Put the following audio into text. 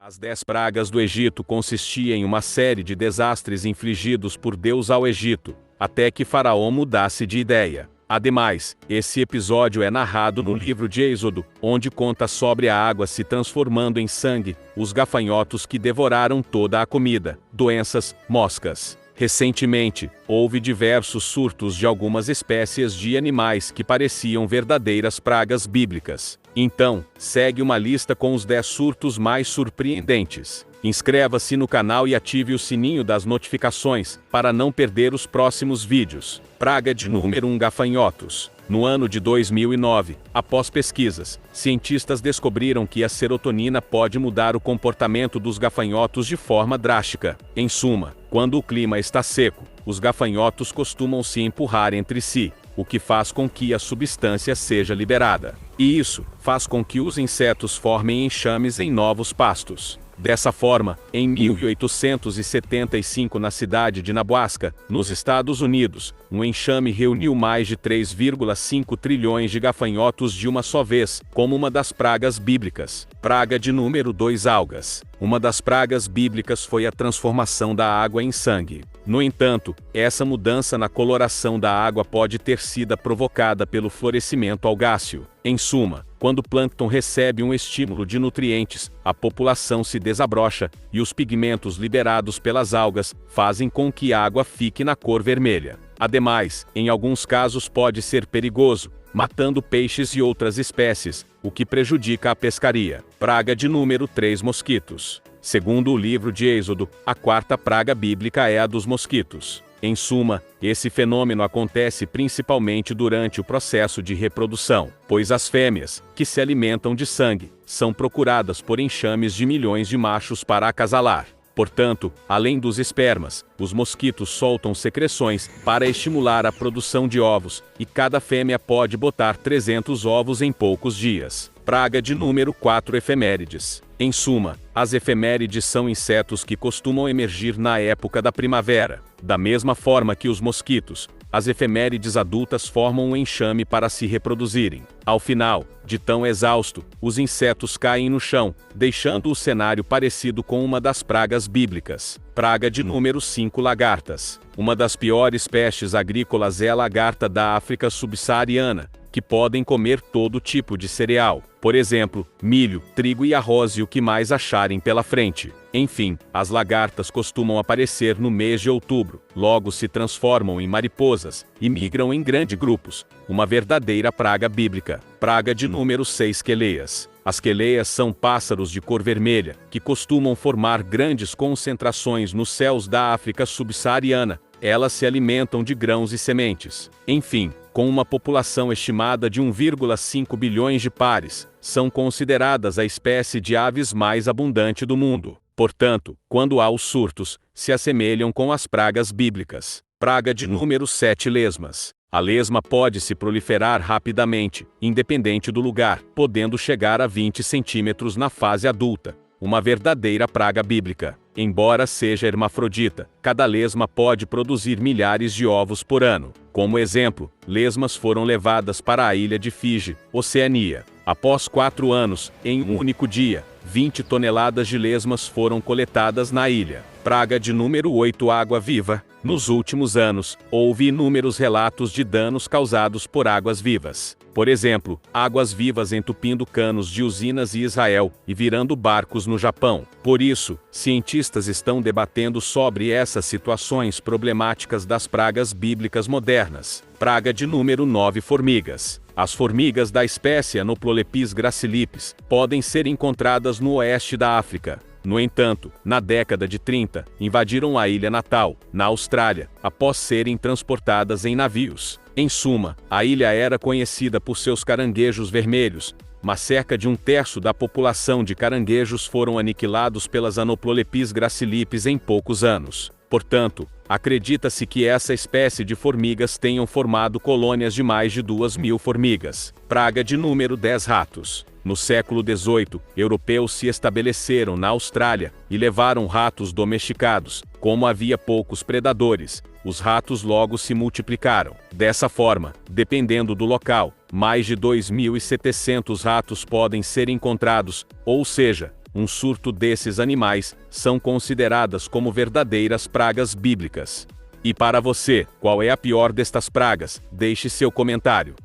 As 10 pragas do Egito consistiam em uma série de desastres infligidos por Deus ao Egito, até que Faraó mudasse de ideia. Ademais, esse episódio é narrado no livro de Êxodo, onde conta sobre a água se transformando em sangue, os gafanhotos que devoraram toda a comida, doenças, moscas. Recentemente, houve diversos surtos de algumas espécies de animais que pareciam verdadeiras pragas bíblicas. Então, segue uma lista com os 10 surtos mais surpreendentes. Inscreva-se no canal e ative o sininho das notificações, para não perder os próximos vídeos. Praga de número 1: gafanhotos. No ano de 2009, após pesquisas, cientistas descobriram que a serotonina pode mudar o comportamento dos gafanhotos de forma drástica. Em suma, quando o clima está seco, os gafanhotos costumam se empurrar entre si, o que faz com que a substância seja liberada. E isso faz com que os insetos formem enxames em novos pastos. Dessa forma, em 1875 na cidade de Nebraska, nos Estados Unidos, um enxame reuniu mais de 3,5 trilhões de gafanhotos de uma só vez, como uma das pragas bíblicas. Praga de número 2: algas. Uma das pragas bíblicas foi a transformação da água em sangue. No entanto, essa mudança na coloração da água pode ter sido provocada pelo florescimento algáceo. Em suma, quando o plâncton recebe um estímulo de nutrientes, a população se desabrocha, e os pigmentos liberados pelas algas fazem com que a água fique na cor vermelha. Ademais, em alguns casos pode ser perigoso, matando peixes e outras espécies, o que prejudica a pescaria. Praga de número 3: mosquitos. Segundo o livro de Êxodo, a 4ª praga bíblica é a dos mosquitos. Em suma, esse fenômeno acontece principalmente durante o processo de reprodução, pois as fêmeas, que se alimentam de sangue, são procuradas por enxames de milhões de machos para acasalar. Portanto, além dos espermas, os mosquitos soltam secreções para estimular a produção de ovos, e cada fêmea pode botar 300 ovos em poucos dias. Praga de número 4: efemérides. Em suma, as efemérides são insetos que costumam emergir na época da primavera. Da mesma forma que os mosquitos, as efemérides adultas formam um enxame para se reproduzirem. Ao final, de tão exausto, os insetos caem no chão, deixando o cenário parecido com uma das pragas bíblicas. Praga de número 5: lagartas. Uma das piores pestes agrícolas é a lagarta da África subsaariana, que podem comer todo tipo de cereal, por exemplo, milho, trigo e arroz e o que mais acharem pela frente. Enfim, as lagartas costumam aparecer no mês de outubro, logo se transformam em mariposas, e migram em grandes grupos, uma verdadeira praga bíblica. Praga de número 6: queleias. As queleias são pássaros de cor vermelha, que costumam formar grandes concentrações nos céus da África subsaariana. Elas se alimentam de grãos e sementes. Enfim, com uma população estimada de 1,5 bilhões de pares, são consideradas a espécie de aves mais abundante do mundo. Portanto, quando há os surtos, se assemelham com as pragas bíblicas. Praga de número 7: lesmas. A lesma pode se proliferar rapidamente, independente do lugar, podendo chegar a 20 centímetros na fase adulta. Uma verdadeira praga bíblica. Embora seja hermafrodita, cada lesma pode produzir milhares de ovos por ano. Como exemplo, lesmas foram levadas para a ilha de Fiji, Oceania. Após 4 anos, em um único dia, 20 toneladas de lesmas foram coletadas na ilha. Praga de número 8: água-viva. Nos últimos anos, houve inúmeros relatos de danos causados por águas-vivas. Por exemplo, águas-vivas entupindo canos de usinas em Israel e virando barcos no Japão. Por isso, cientistas estão debatendo sobre essas situações problemáticas das pragas bíblicas modernas. Praga de número 9: formigas. As formigas da espécie Anoplolepis gracilipes podem ser encontradas no oeste da África. No entanto, na década de 30, invadiram a ilha natal, na Austrália, após serem transportadas em navios. Em suma, a ilha era conhecida por seus caranguejos vermelhos, mas cerca de 1/3 da população de caranguejos foram aniquilados pelas Anoplolepis gracilipes em poucos anos. Portanto, acredita-se que essa espécie de formigas tenham formado colônias de mais de 2.000 formigas. Praga de número 10: ratos. No século XVIII, europeus se estabeleceram na Austrália e levaram ratos domesticados. Como havia poucos predadores, os ratos logo se multiplicaram. Dessa forma, dependendo do local, mais de 2.700 ratos podem ser encontrados, ou seja, um surto desses animais, são consideradas como verdadeiras pragas bíblicas. E para você, qual é a pior destas pragas? Deixe seu comentário.